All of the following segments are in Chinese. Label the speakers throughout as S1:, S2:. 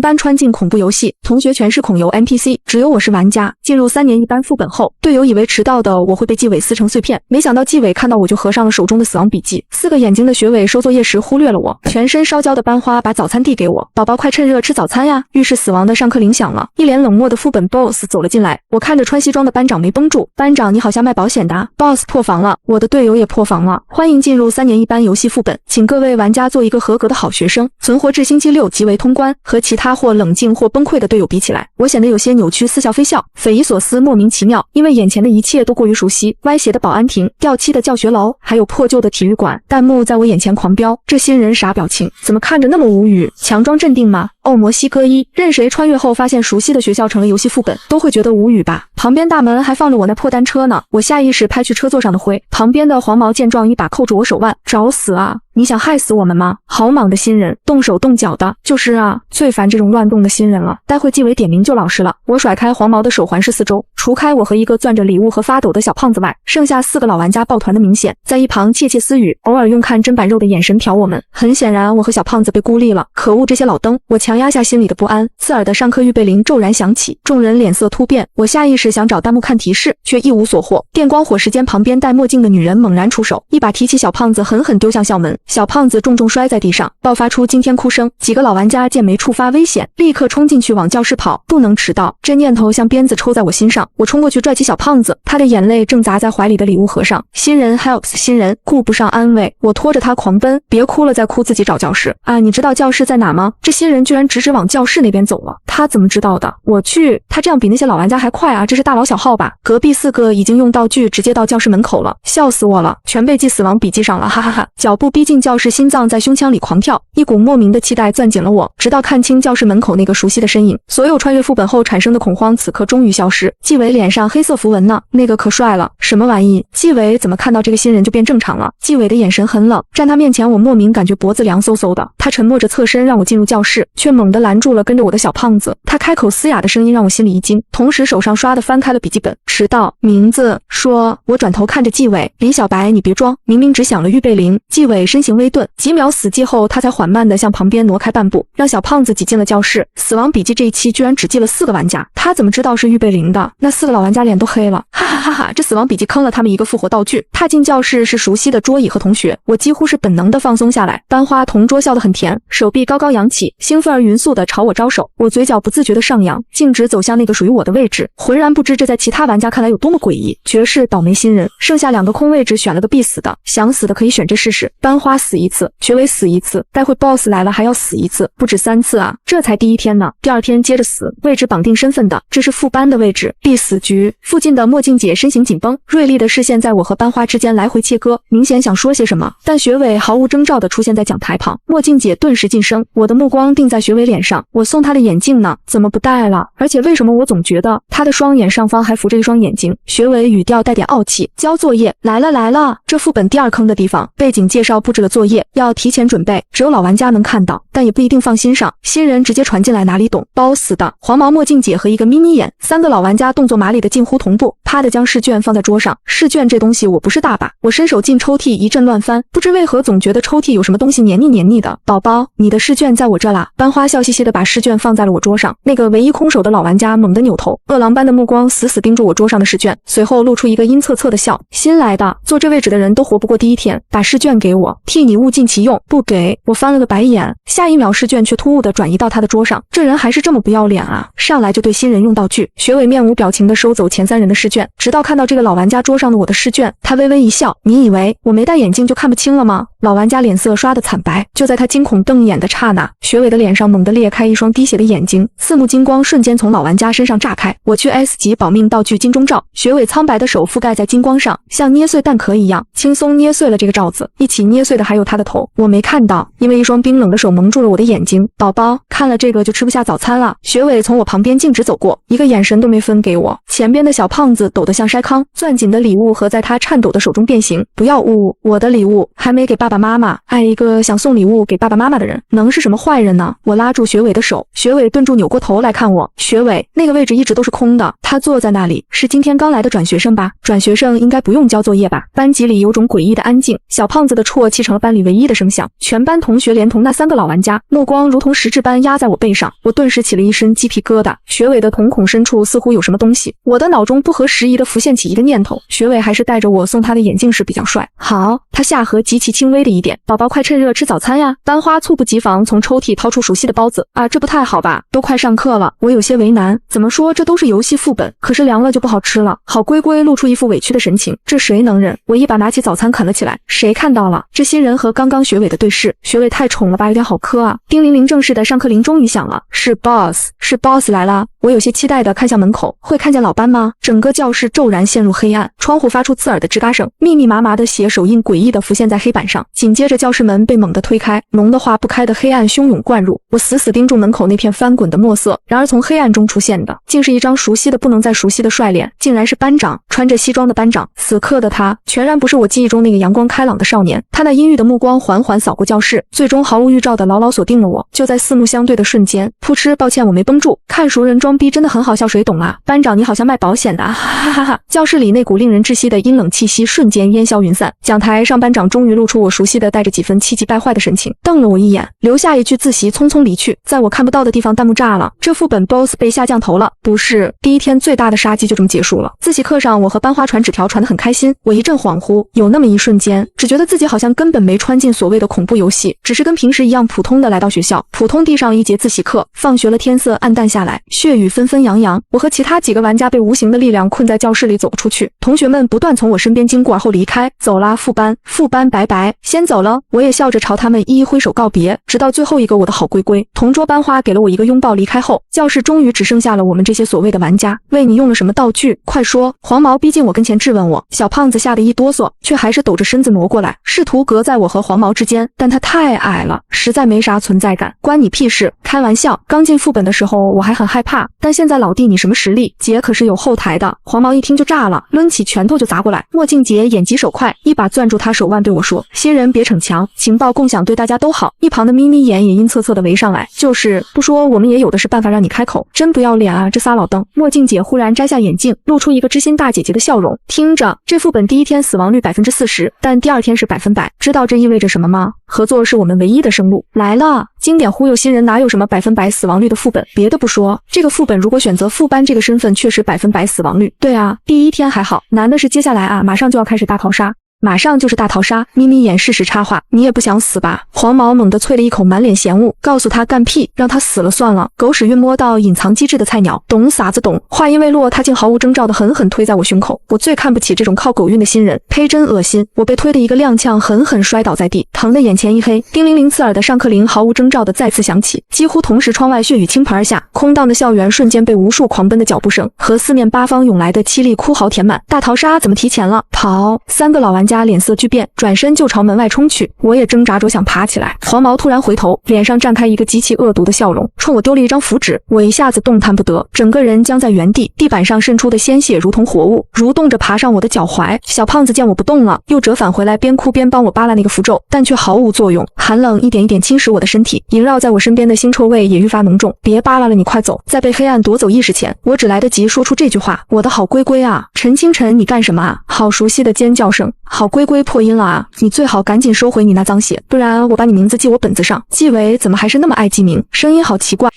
S1: 班穿进恐怖游戏，同学全是恐游 NPC， 只有我是玩家。进入3年1班副本后，队友以为迟到的我会被纪委撕成碎片，没想到纪委看到我就合上了手中的死亡笔记。4个眼睛的学委收作业时忽略了我，全身烧焦的班花把早餐递给我，宝宝快趁热吃早餐呀！预示死亡的上课铃响了，一脸冷漠的副本 BOSS 走了进来，我看着穿西装的班长没绷住，班长你好像卖保险的啊。BOSS 破防了，我的队友也破防了，欢迎进入3年1班游戏副本，请各位玩家做一个合格的好学生，存活至星期6即为通关。和其他或冷静或崩溃的队友比起来，我显得有些扭曲，似笑非笑，匪夷所思，莫名其妙，因为眼前的一切都过于熟悉，歪斜的保安亭，掉漆的教学楼，还有破旧的体育馆，弹幕在我眼前狂飙，这新人啥表情？怎么看着那么无语？强装镇定吗？哦，摩西哥一，任谁穿越后发现熟悉的学校成了游戏副本，都会觉得无语吧？旁边大门还放着我那破单车呢，我下意识拍去车座上的灰，旁边的黄毛见状一把扣住我手腕，找死啊！你想害死我们吗？豪莽的新人，动手动脚的，就是啊，最烦这种乱动的新人了。待会纪委点名就老实了。我甩开黄毛的手环视四周，除开我和一个攥着礼物和发抖的小胖子外，剩下4个老玩家抱团的明显，在一旁窃窃私语，偶尔用看砧板肉的眼神瞟我们。很显然，我和小胖子被孤立了。可恶，这些老登！我强压下心里的不安，刺耳的上课预备铃骤然响起，众人脸色突变。我下意识想找弹幕看提示，却一无所获。电光火石间，旁边戴墨镜的女人猛然出手，一把提起小胖子，狠狠丢向校门。小胖子重重摔在地上，爆发出惊天哭声。几个老玩家见没触发危险，立刻冲进去往教室跑，不能迟到。这念头像鞭子抽在我心上，我冲过去拽起小胖子，他的眼泪正砸在怀里的礼物盒上。新人 helps 新人，顾不上安慰，我拖着他狂奔，别哭了再哭，自己找教室啊！你知道教室在哪吗？这新人居然直往教室那边走了，他怎么知道的？我去，他这样比那些老玩家还快啊！这是大老小号吧？隔壁4个已经用道具直接到教室门口了，笑死我了，全被记死亡笔记上了，哈哈哈！脚步逼近教室，心脏在胸腔里狂跳，一股莫名的期待攥紧了我，直到看清教室门口那个熟悉的身影。所有穿越副本后产生的恐慌此刻终于消失。纪委脸上黑色符文呢？那个可帅了，什么玩意？纪委怎么看到这个新人就变正常了？纪委的眼神很冷，站他面前我莫名感觉脖子凉飕飕的。他沉默着侧身让我进入教室，却猛地拦住了跟着我的小胖子。他开口嘶哑的声音让我心里一惊，同时手上刷的翻开了笔记本。迟到，名字，说。我转头看着纪委，李小白，你别装，明明只响了预备铃。纪委身形微顿，几秒死寂后，他才缓慢地向旁边挪开半步，让小胖子挤进了教室。死亡笔记这一期居然只记了4个玩家，他怎么知道是预备铃的？那4个老玩家脸都黑了，哈哈哈哈！这死亡笔记坑了他们一个复活道具。踏进教室是熟悉的桌椅和同学，我几乎是本能地放松下来。班花同桌笑得很甜，手臂高高扬起，兴奋而匀速地朝我招手。我嘴角不自觉地上扬，径直走向那个属于我的位置，浑然不知这在其他玩家看来有多么诡异。绝世倒霉新人，剩下2个空位置，选了个必死的，想死的可以选这试试。班花死一次，学委死一次，待会 BOSS 来了还要死一次，不止3次啊！这才第1天呢，第2天接着死。位置绑定身份的，这是副班的位置，必死局。附近的墨镜姐身形紧绷，锐利的视线在我和班花之间来回切割，明显想说些什么，但学委毫无征兆地出现在讲台旁。墨镜姐顿时噤声，我的目光定在学委脸上，我送他的眼镜呢，怎么不戴了？而且为什么我总觉得他的双眼上方还浮着一双眼睛？学委语调带点傲气，交作业来了来了。这副本第2坑的地方，背景介绍布置了作业，要提前准备，只有老玩家能看到，但也不一定放心上。新人直接传进来哪里懂，包死的。黄毛墨镜姐和一个眯眯眼，3个老玩家动作麻利的近乎同步，啪的将试卷放在桌上。试卷这东西我不是大把，我伸手进抽屉一阵乱翻，不知为何总觉得抽屉有什么东西黏腻黏腻的。宝宝，你的试卷在我这啦。班花笑嘻嘻的把试卷放在了我桌上，那个唯一空手的老玩家猛地扭头，饿狼般的目光死死盯住我桌上的试卷，随后露出一个阴恻恻的笑。新来的，坐这位置的人都活不过第1天，把试卷给我，替你物尽其用。不给，我翻了个白眼，下一秒试卷却突兀地转移到他的桌上，这人还是这么不要脸啊！上来就对新人用道具。学委面无表情地收走前3人的试卷，直到看到这个老玩家桌上的我的试卷，他微微一笑，你以为我没戴眼镜就看不清了吗？老玩家脸色刷得惨白，就在他惊恐瞪眼的刹那，学委的脸上猛地裂开一双滴血的眼睛，4目金光瞬间从老玩家身上炸开。我去 S 级保命道具金钟罩，学委苍白的手覆盖在金光上，像捏碎蛋壳一样轻松捏碎了这个罩子，一起捏碎的还有他的头。我没看到，因为一双冰冷的手蒙住了我的眼睛。宝宝，看了这个就吃不下早餐了。学委从我旁边径直走过，一个眼神都没分给我。前边的小胖子抖得像筛糠，攥紧的礼物盒在他颤抖的手中变形。不要误，我的礼物还没给爸爸妈妈。爱一个想送礼物给爸爸妈妈的人，能是什么坏人呢？我拉住学委的手，学委顿住扭过头来看我。学委，那个位置一直都是空的，他坐在那里，是今天刚来的转学生吧？转学生应该不用交作业吧？班级里有种诡异的安静，小胖子的啜泣成了班里唯一的声响。全班同学连同那3个老玩家，目光如同实质般压在我背上，我顿时起了一身鸡皮疙瘩。学伟的瞳孔深处似乎有什么东西，我的脑中不合时宜地浮现起一个念头：学伟还是戴着我送他的眼镜时比较帅。好，他下颌极其轻微的一点，宝宝快趁热吃早餐呀！班花猝不及防从抽屉掏出熟悉的包子啊，这不太好吧？都快上课了，我有些为难。怎么说这都是游戏副本，可是凉了就不好吃了。好龟龟露出一副委屈的神情，这谁能忍？我一把拿起早餐啃了起来。谁看到了？这新人和刚刚学伟的对视，学伟太宠了吧，有点好磕啊！叮铃铃，正式的上课铃终于响了，是 boss 来啦！我有些期待地看向门口，会看见老班吗？整个教室骤然陷入黑暗，窗户发出刺耳的吱嘎声，密密麻麻的血手印诡异地浮现在黑板上。紧接着教室门被猛地推开，浓得化不开的黑暗汹涌灌入，我死死盯住门口那片翻滚的墨色。然而从黑暗中出现的，竟是一张熟悉的不能再熟悉的帅脸，竟然是班长，穿着西装的班长。此刻的他，全然不是我记忆中那个阳光开朗的少年。他那阴郁的目光缓缓扫过教室，最终毫无预兆地牢牢锁定了我。就在四目相对的瞬间，扑哧，抱歉，我没绷住。看熟人装逼真的很好笑，谁懂啊？班长，你好像卖保险的啊！哈哈哈！教室里那股令人窒息的阴冷气息瞬间烟消云散。讲台上，班长终于露出我熟悉的带着几分气急败坏的神情，瞪了我一眼，留下一句自习，匆匆离去。在我看不到的地方，弹幕炸了。这副本 BOSS 被下降头了，不是，第一天最大的杀机就这么结束了。自习课上，我和班花传纸条传得很开心，我一阵恍惚，有那么一瞬间，只觉得自己好像根本没穿进所谓的恐怖游戏，只是跟平时一样普通的来到学校，普通地上一节自习课。放学了，天色暗淡下来，血雨纷纷扬扬，我和其他几个玩家被无形的力量困在教室里，走不出去。同学们不断从我身边经过后离开，走啦，副班拜拜，先走了。我也笑着朝他们一一挥手告别，直到最后一个我的好龟龟同桌班花给了我一个拥抱。离开后，教室终于只剩下了我们这些所谓的玩家。喂，你用了什么道具？快说！黄毛逼近我跟前质问我，小胖子吓得一哆嗦，却还是抖着身子挪过来，试图隔在我和黄毛之间，但他太矮了，实在没啥存在感。关你屁事！开玩笑，刚进副本的时候我还很害怕，但现在老弟你什么实力？姐可是有后台的。黄毛一听就炸了，抡起拳头就砸过来。墨镜姐眼疾手快，一把攥住他手腕对我说，新人别逞强，情报共享对大家都好。一旁的眯眯眼也阴恻恻的围上来，就是不说我们也有的是办法让你开口，真不要脸啊这仨老登。墨镜姐忽然摘下眼镜，露出一个知心大姐姐的笑容。听着，这副本第一天死亡率40%，但第2天是100%，知道这意味着什么吗？合作是我们唯一的生路。来了，经典忽悠新人，哪有什么100%死亡率的副本？别的不说，这个副本如果选择副班这个身份，确实100%死亡率。对啊，第一天还好，难的是接下来啊，马上就要开始大逃杀。马上就是大逃杀，眯眯眼适时插话，你也不想死吧？黄毛猛地啐了一口满脸嫌恶，告诉他干屁，让他死了算了。狗屎运摸到隐藏机制的菜鸟，懂傻子懂。话音未落，他竟毫无征兆的狠狠推在我胸口。我最看不起这种靠狗运的新人，呸，真恶心！我被推的一个踉跄，狠狠摔倒在地，疼得眼前一黑。叮铃铃，刺耳的上课铃毫无征兆的再次响起，几乎同时，窗外血雨倾盆而下，空荡的校园瞬间被无数狂奔的脚步声和四面八方涌来的凄厉哭嚎填满。大逃杀怎么提前了？跑！3个老玩家脸色巨变，转身就朝门外冲去。我也挣扎着想爬起来，黄毛突然回头，脸上绽开一个极其恶毒的笑容，冲我丢了一张符纸。我一下子动弹不得，整个人僵在原地，地板上渗出的鲜血如同活物，蠕动着爬上我的脚踝。小胖子见我不动了，又折返回来，边哭边帮我扒拉那个符咒，但却毫无作用。寒冷一点一点侵蚀我的身体，萦绕在我身边的腥臭味也愈发浓重。别扒拉了，你快走！在被黑暗夺走意识前，我只来得及说出这句话：我的好龟龟啊！陈清晨，你干什么啊？好熟悉的尖叫声，好龟龟破音了啊！你最好赶紧收回你那脏血，不然我把你名字记我本子上。纪委怎么还是那么爱记名？声音好奇怪。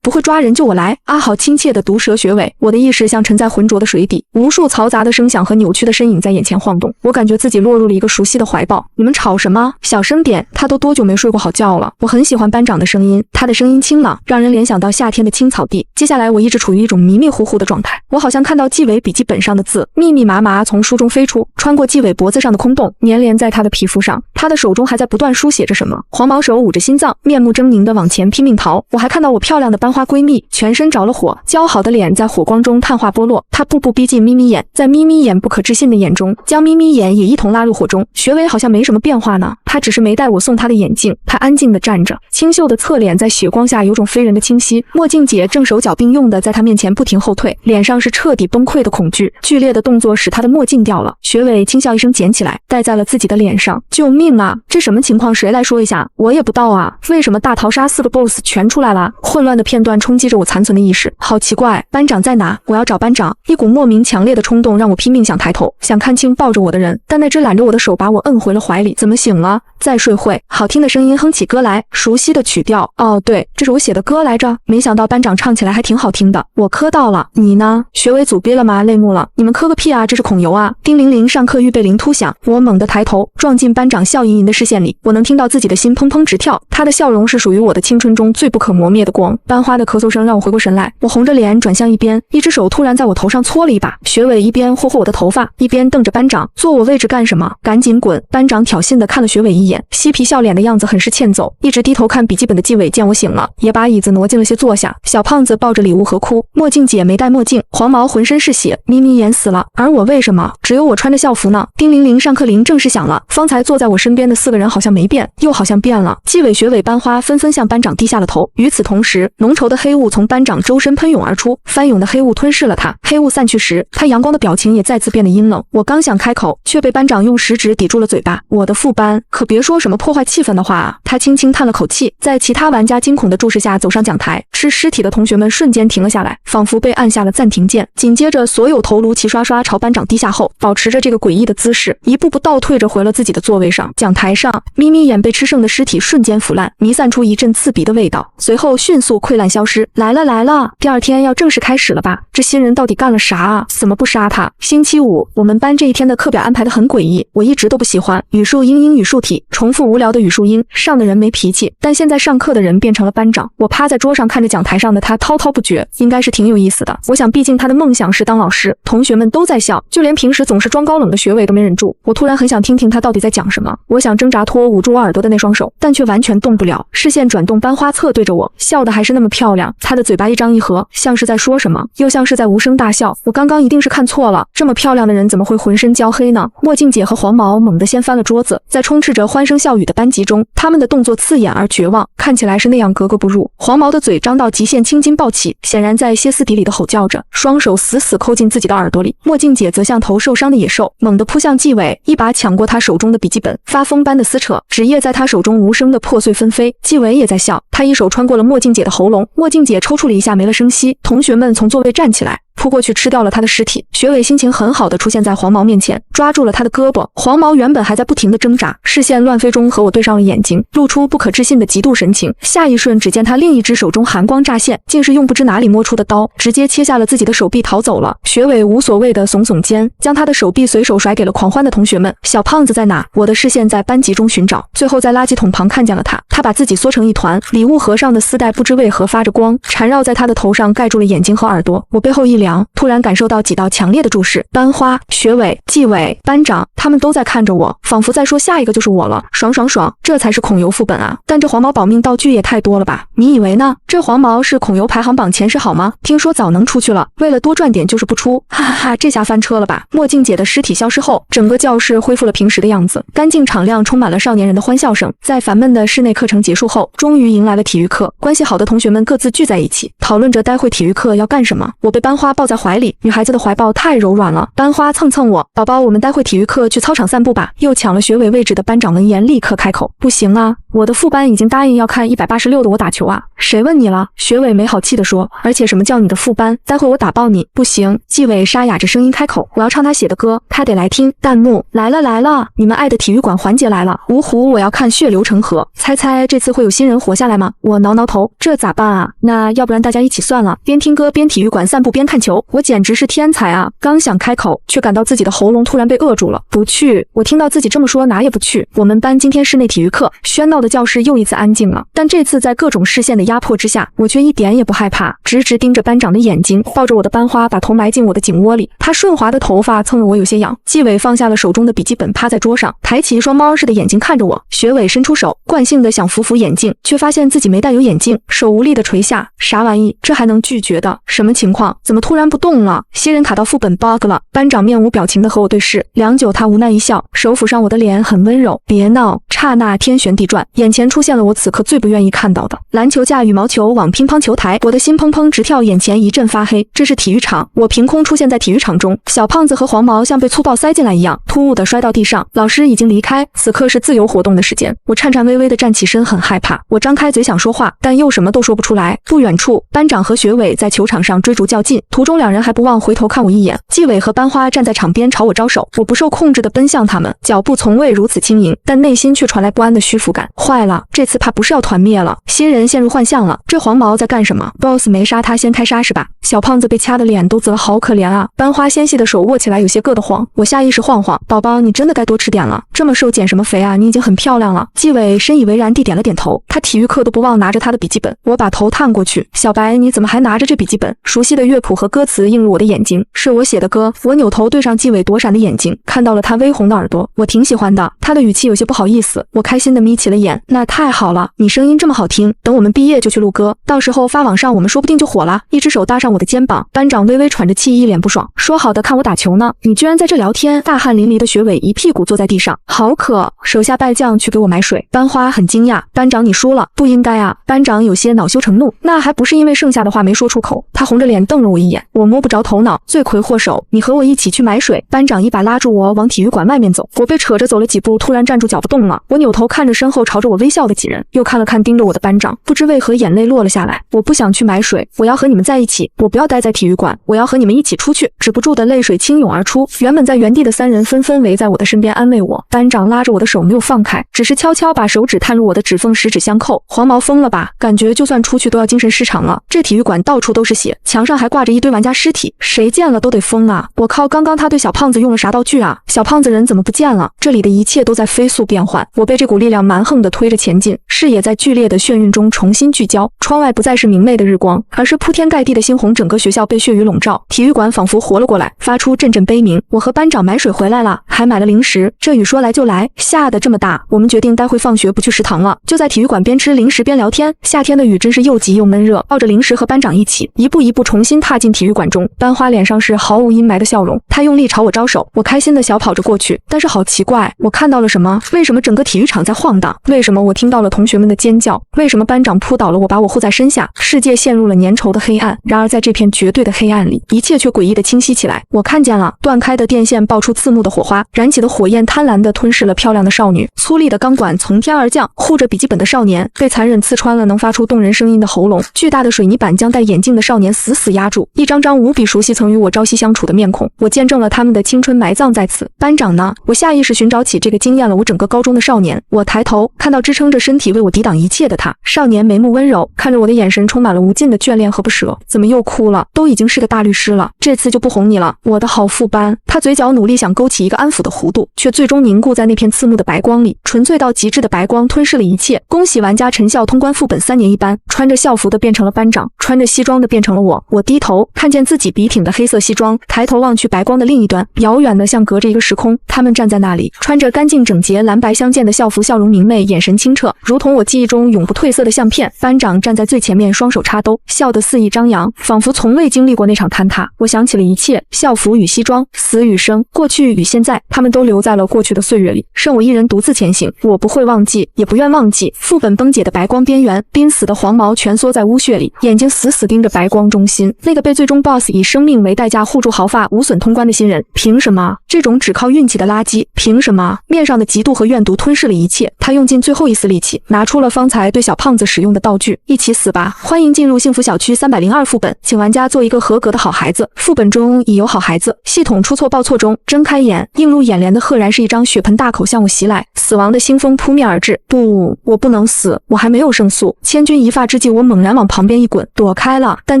S1: 不会抓人就我来啊！好亲切的毒舌学委，我的意识像沉在浑浊的水底，无数嘈杂的声响和扭曲的身影在眼前晃动，我感觉自己落入了一个熟悉的怀抱。你们吵什么？小声点，他都多久没睡过好觉了？我很喜欢班长的声音，他的声音清朗，让人联想到夏天的青草地。接下来我一直处于一种迷迷糊糊的状态，我好像看到纪委笔记本上的字密密麻麻从书中飞出，穿过纪委脖子上的空洞，粘连在他的皮肤上。他的手中还在不断书写着什么。黄毛手捂着心脏，面目狰狞地往前拼命逃。我还看到我漂亮的班花闺蜜全身着了火，姣好的脸在火光中碳化剥落。她步步逼近眯眯眼，在眯眯眼不可置信的眼中，将眯眯眼也一同拉入火中。学委好像没什么变化呢，他只是没带我送他的眼镜。他安静地站着，清秀的侧脸在血光下有种非人的清晰。墨镜姐正手脚并用的在他面前不停后退，脸上是彻底崩溃的恐惧。剧烈的动作使他的墨镜掉了，学委轻笑一声捡起来，戴在了自己的脸上。救命啊！这什么情况？谁来说一下？我也不到啊！为什么大逃杀4个 BOSS 全出来了？混乱的片段冲击着我残存的意识。好奇怪，班长在哪？我要找班长！一股莫名强烈的冲动让我拼命想抬头，想看清抱着我的人，但那只揽着我的手把我摁回了怀里。怎么醒了？再睡会。好听的声音哼起歌来，熟悉的曲调。哦，对，这是我写的歌来着。没想到班长唱起来还挺好听的，我磕到了。你呢？学委组憋了吗？泪目了。你们磕个屁啊！这是孔游啊！叮铃铃，上课预备铃突响。我猛地抬头，撞进班长笑盈盈的视线里，我能听到自己的心砰砰直跳。他的笑容是属于我的青春中最不可磨灭的光。班花的咳嗽声让我回过神来，我红着脸转向一边，一只手突然在我头上搓了一把。学委一边霍霍我的头发，一边瞪着班长，坐我位置干什么？赶紧滚！班长挑衅地看了学委一眼，嬉皮笑脸的样子很是欠揍。一直低头看笔记本的纪委见我醒了，也把椅子挪近了些坐下。小胖子抱着礼物盒哭，墨镜姐没戴墨镜，黄毛浑身是血，眯眯眼死了。而我为什么只有我穿着校服呢？叮铃铃，上课铃正式响了。方才坐在我身边的4个人好像没变，又好像变了。纪委、学委、班花纷纷向班长低下了头。与此同时，浓稠的黑雾从班长周身喷涌而出，翻涌的黑雾吞噬了他。黑雾散去时，他阳光的表情也再次变得阴冷。我刚想开口，却被班长用食指抵住了嘴巴。我的副班可别说什么破坏气氛的话啊！他轻轻叹了口气，在其他玩家惊恐的注视下走上讲台。吃尸体的同学们瞬间停了下来，仿佛被按下了暂停键。紧接着，所有头颅齐刷刷朝班长低下后，保持着这个诡异的姿势，一步步倒退着回了自己的座位上。讲台上，眯眯眼被吃剩的尸体瞬间腐烂，弥散出一阵刺鼻的味道，随后迅速溃烂消失。来了来了，第二天要正式开始了吧？这新人到底干了啥啊？怎么不杀他？星期五，我们班这一天的课表安排得很诡异，我一直都不喜欢。语数英语数体，重复无聊的语数英，上的人没脾气，但现在上课的人变成了班长。我趴在桌上看着讲台上的他滔滔不绝，应该是挺有意思的。我想，毕竟他的梦想是当老师。同学们都在笑，就连平时总是装高冷的学委都没忍住。我突然很想听听他到底在讲什么。我想挣扎脱捂住我耳朵的那双手，但却完全动不了。视线转动，班花侧对着我，笑得还是那么漂亮。她的嘴巴一张一合，像是在说什么，又像是在无声大笑。我刚刚一定是看错了，这么漂亮的人怎么会浑身焦黑呢？墨镜姐和黄毛猛地掀翻了桌子，在充斥着欢声笑语的班级中，他们的动作刺眼而绝望，看起来是那样格格不入。黄毛的嘴张到极限，青筋暴起，显然在歇斯底里的吼叫着，双手死死抠进自己的耳朵里。墨镜姐则像头受伤的野兽，猛地扑向纪委，一把抢过他手中的笔记本，发疯般的撕扯，纸页在他手中无声的破碎纷飞。纪委也在笑，他一手穿过了墨镜姐的喉咙，墨镜姐抽搐了一下没了声息。同学们从座位站起来，扑过去吃掉了他的尸体。学委心情很好的出现在黄毛面前，抓住了他的胳膊。黄毛原本还在不停的挣扎，视线乱飞中和我对上了眼睛，露出不可置信的嫉妒神情。下一瞬，只见他另一只手中寒光乍现，竟是用不知哪里摸出的刀，直接切下了自己的手臂逃走了。学委无所谓的耸耸肩，将他的手臂随手甩给了狂欢的同学们。小胖子在哪？我的视线在班级中寻找，最后在垃圾桶旁看见了他。他把自己缩成一团，礼物盒上的丝带不知为何发着光，缠绕在他的头上，盖住了眼睛和耳朵。我背后一凉，突然感受到几道强烈的注视。班花、学委、纪委、班长，他们都在看着我，仿佛在说下一个就是我了。爽爽爽，这才是孔游副本啊！但这黄毛保命道具也太多了吧？你以为呢？这黄毛是孔游排行榜前10好吗？听说早能出去了，为了多赚点就是不出，哈哈哈！这下翻车了吧？墨镜姐的尸体消失后，整个教室恢复了平时的样子，干净敞亮，充满了少年人的欢笑声。在烦闷的室内课程结束后，终于迎来了体育课。关系好的同学们各自聚在一起，讨论着待会体育课要干什么。我被班花抱在怀里，女孩子的怀抱太柔软了。班花蹭蹭我，宝宝，我们待会体育课去操场散步吧。又抢了学委位置的班长闻言立刻开口，不行啊，我的副班已经答应要看186的我打球啊。谁问你了？学委没好气地说，而且什么叫你的副班？待会我打爆你！不行，纪委沙哑着声音开口，我要唱他写的歌，他得来听。弹幕来了来了，你们爱的体育馆环节来了。芜湖我要看血流成河，猜猜这次会有新人活下来吗？我挠挠头，这咋办啊？那要不然大家一起算了，边听歌边体育馆散步边看球，我简直是天才啊！刚想开口，却感到自己的喉咙突然被扼住了。不去！我听到自己这么说，哪也不去。我们班今天室内体育课，喧闹的教室又一次安静了。但这次在各种视线的压迫之下，我却一点也不害怕，直直盯着班长的眼睛，抱着我的班花，把头埋进我的颈窝里。他顺滑的头发蹭得我有些痒。纪委放下了手中的笔记本，趴在桌上，抬起一双猫似的眼睛看着我。学委伸出手，惯性的想扶扶眼镜，却发现自己没戴有眼镜，手无力的垂下。啥玩意？这还能拒绝的？什么情况？怎么突然不动了？新人卡到副本 bug 了。班长面无表情的和我对视，良久他无奈一笑，手抚上我的脸，很温柔。别闹！刹那天旋地转，眼前出现了我此刻最不愿意看到的篮球架、羽毛球网、乒乓球台。我的心砰砰直跳，眼前一阵发黑。这是体育场，我凭空出现在体育场中。小胖子和黄毛像被粗暴塞进来一样，突兀地摔到地上。老师已经离开，此刻是自由活动的时间。我颤颤巍巍地站起身，很害怕。我张开嘴想说话，但又什么都说不出来。不远处，班长和学委在球场上追逐较劲。突途中两人还不忘回头看我一眼。纪委和班花站在场边朝我招手，我不受控制地奔向他们，脚步从未如此轻盈，但内心却传来不安的虚浮感。坏了，这次怕不是要团灭了。新人陷入幻象了，这黄毛在干什么 ？boss 没杀他，先开杀是吧？小胖子被掐的脸都紫了，好可怜啊！班花纤细的手握起来有些硌得慌，我下意识晃晃，宝宝，你真的该多吃点了，这么瘦减什么肥啊？你已经很漂亮了。纪委深以为然地点了点头，他体育课都不忘拿着他的笔记本。我把头探过去，小白，你怎么还拿着这笔记本？熟悉的乐谱和歌词映入我的眼睛，是我写的歌。我扭头对上纪委躲闪的眼睛，看到了他微红的耳朵，我挺喜欢的。他的语气有些不好意思，我开心地眯起了眼。那太好了，你声音这么好听，等我们毕业就去录歌，到时候发网上我们说不定就火了。一只手搭上我的肩膀，班长微微喘着气，一脸不爽，说好的看我打球呢，你居然在这聊天。大汗淋漓的学伟一屁股坐在地上，好渴，手下败将去给我买水。班花很惊讶，班长你输了，不应该啊。班长有些恼羞成怒，那还不是因为剩下的话没说出口。他红着脸瞪了我一眼，我摸不着头脑，罪魁祸首，你和我一起去买水。班长一把拉住我往体育馆外面走，我被扯着走了几步，突然站住脚不动了。我扭头看着身后朝着我微笑的几人，又看了看盯着我的班长，不知为何眼泪落了下来。我不想去买水，我要和你们在一起，我不要待在体育馆，我要和你们一起出去。止不住的泪水倾涌而出，原本在原地的三人纷纷围在我的身边安慰我。班长拉着我的手没有放开，只是悄悄把手指探入我的指缝，十指相扣。黄毛疯了吧？感觉就算出去都要精神失常了。这体育馆到处都是血，墙上还挂着一堆玩家尸体，谁见了都得疯啊！我靠，刚刚他对小胖子用了啥道具啊？小胖子人怎么不见了？这里的一切都在飞速变换，我被这股力量蛮横地推着前进，视野在剧烈的眩晕中重新聚焦。窗外不再是明媚的日光，而是铺天盖地的猩红，整个学校被血雨笼罩，体育馆仿佛活了过来，发出阵阵悲鸣。我和班长买水回来了，还买了零食。这雨说来就来，下得这么大，我们决定待会放学不去食堂了，就在体育馆边吃零食边聊天。夏天的雨真是又急又闷热，抱着零食和班长一起，一步一步重新踏进体育馆中。班花脸上是毫无阴霾的笑容，她用力朝我招手，我开心的小跑着过去。但是好奇怪，我看到了什么？为什么整个体育场在晃荡？为什么我听到了同学们的尖叫？为什么班长扑倒了我，把我护在身下？世界陷入了粘稠的黑暗。然而在这片绝对的黑暗里，一切却诡异的清晰起来。我看见了，断开的电线爆出刺目的火花，燃起的火焰贪婪地吞噬了漂亮的少女。粗粝的钢管从天而降，护着笔记本的少年被残忍刺穿了能发出动人声音的喉咙。巨大的水泥板将戴眼镜的少年死死压住。一张张无比熟悉曾与我朝夕相处的面孔，我见证了他们的青春埋葬在此。班长呢？我下意识寻找起这个惊艳了我整个高中的少年。我抬头看到支撑着身体为我抵挡一切的他。少年眉目温柔，看着我的眼神充满了无尽的眷恋和不舍。怎么又哭了？都已经是个大律师了，这次就不哄你了，我的好副班。他嘴角努力想勾起一个安抚的弧度，却最终凝固在那片刺目的白光里。纯粹到极致的白光吞噬了一切。恭喜玩家陈笑通关副本3年1班，穿着校服的变成了班长，穿着西装的变成了我。我低头看见自己笔挺的黑色西装，抬头望去白光的另一端，遥远的像隔着一个时空。他们站在那里，穿着干净整洁蓝白相间的校服，笑容明媚，眼神清澈，如同我记忆中永不褪色的相片。班长站在最前面，双手插兜，笑得肆意张扬，仿佛从未经历过那场坍塌。我想起了一切，校服与西装，死与生，过去与现在，他们都留在了过去的岁月里，剩我一人独自前行。我不会忘记，也不愿忘记。副本崩解的白光边缘，濒死的黄毛蜷缩在污血里，眼睛死死盯着白光中心。那个被最终 BOSS 以生命为代价护住毫发无损通关的新人，凭什么？这种只靠运气的垃圾，凭什么？面上的嫉妒和怨毒吞噬了一切。他用尽最后一丝力气，拿出了方才对小胖子使用的道具，一起死吧！欢迎进入幸福小区302副本，请玩家做一个合格的好孩子。副本中已有好孩子，系统出错报错中。睁开眼，映入眼帘的赫然是一张血盆大口向我袭来，死亡的腥风扑面而至。不，我不能死，我还没有胜诉。千钧一发之际，我猛然往旁边一滚，躲开了。但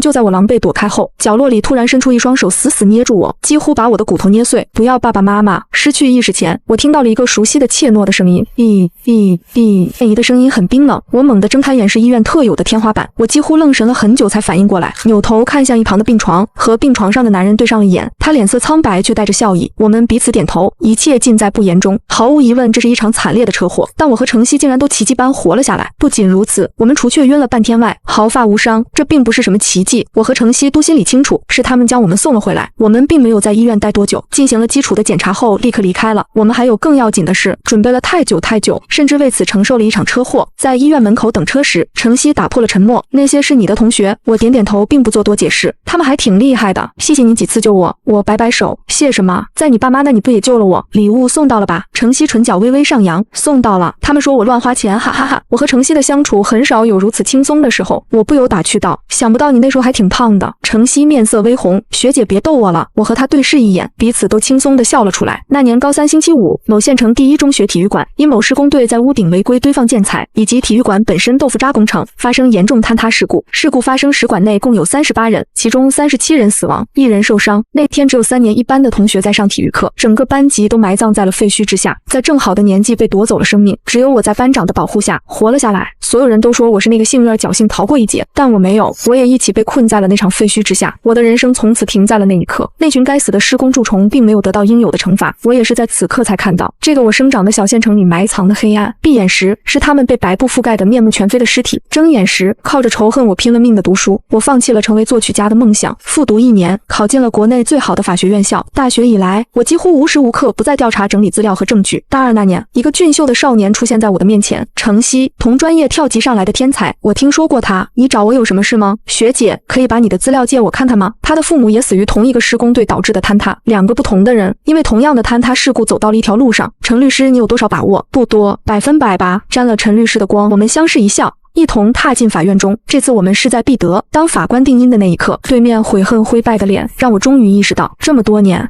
S1: 就在我狼狈躲开后，角落里突然伸出一双手，死死捏住我，几乎把我的骨头捏碎。不要爸爸妈妈！失去意识前，我听到了一个熟悉的怯懦的声音，便宜的声音很冰冷。我猛地睁开眼，是医院特有的天花板。我几乎愣神了很久才反应过来，扭头看向一旁的病床，和病床上的男人对上了眼。他脸色苍白，却带着笑意。我们彼此点头，一切尽在不言中。毫无疑问，这是一场惨烈的车祸，但我和程曦竟然都奇迹般活了下来。不仅如此，我们除却晕了半天外，毫发无伤。这并不是什么奇迹，我和程曦都心里清楚，是他们将我们送了回来。我们并没有在医院待多久，进行了基础的检查后立刻离开了。我们还有更要紧的事，准备了太久，甚至为此承受了一场车祸。在医院门口等车时，程曦打破了沉默，那些是你的同学。我点点头，并不做多解释。他们还挺厉害的，谢谢你几次救我。我摆摆手，谢什么？在你爸妈那你不也救了我？礼物送到了吧？程曦唇角微微上扬，送到了。他们说我乱花钱，哈哈哈。我和程曦的相处很少有如此轻松的时候，我不由打趣道，想不到你那时候还挺胖的。程曦曦面色微红，学姐别逗我了。我和她对视一眼，彼此都轻松地笑了出来。那年高3星期5，某县城第一中学体育馆因某施工队在屋顶违规堆放建材，以及体育馆本身豆腐渣工程发生严重坍塌事故。事故发生时，馆内共有38人，其中37人死亡，1人受伤。那天只有3年1班的同学在上体育课，整个班级都埋葬在了废墟之下，在正好的年纪被夺走了生命，只有我在班长的保护下活了下来。所有人都说我是那个幸运儿侥幸逃过一劫，但我没有，我也一起被困在了那场废墟之下。我的人生从此停在了那一刻。那群该死的施工蛀虫并没有得到应有的惩罚，我也是在此刻才看到，这个我生长的小县城里埋藏的黑暗。闭眼时是他们被白布覆盖的面目全非的尸体，睁眼时靠着仇恨我拼了命的读书。我放弃了成为作曲家的梦想，复读1年，考进了国内最好的法学院校。大学以来，我几乎无时无刻不在调查整理资料和证据。大2那年，一个俊秀的少年出现在我的面前，程曦，同专业跳级上来的天才，我听说过他。你找我有什么事吗？学姐，可以把你的资料借我看看吗？他的父母也死于同一个施工队导致的坍塌，2个不同的人因为同样的坍塌事故走到了一条路上。陈律师，你有多少把握？不多，100%吧。沾了陈律师的光，我们相视一笑，一同踏进法院中。这次我们势在必得。当法官定音的那一刻，对面悔恨灰败的脸让我终于意识到，这么多年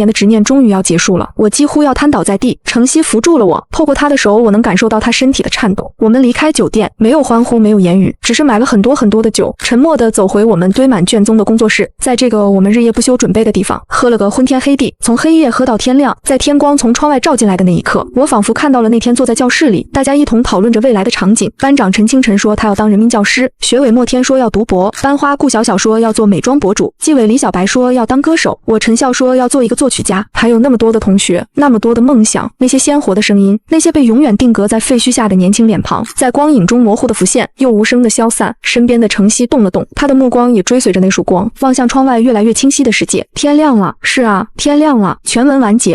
S1: 的执念终于要结束了。我几乎要瘫倒在地，程曦扶住了我，透过他的手，我能感受到他身体的颤抖。我们离开酒店，没有欢呼，没有言语，只是买了很多的酒，沉默地走回我们堆满卷宗的工作室。在这个我们日夜不休准备的地方，喝了个昏天黑地，从黑夜喝到天亮。在天光从窗外照进来的那一刻，我仿佛看到了那天坐在教室里，大家一同讨论着未来的场景。班长陈清晨说他要当人民教师，学委莫天说要读博，班花顾小小说要做美妆博主，纪委李小白说要当歌手，我陈笑说要做一个作曲家。还有那么多的同学，那么多的梦想，那些鲜活的声音，那些被永远定格在废墟下的年轻脸庞，在光影中模糊的浮现，又无声的消散。身边的程曦动了动，他的目光也追随着那束光，望向窗外越来越清晰的世界。天亮了，是啊，天亮了。全文完结。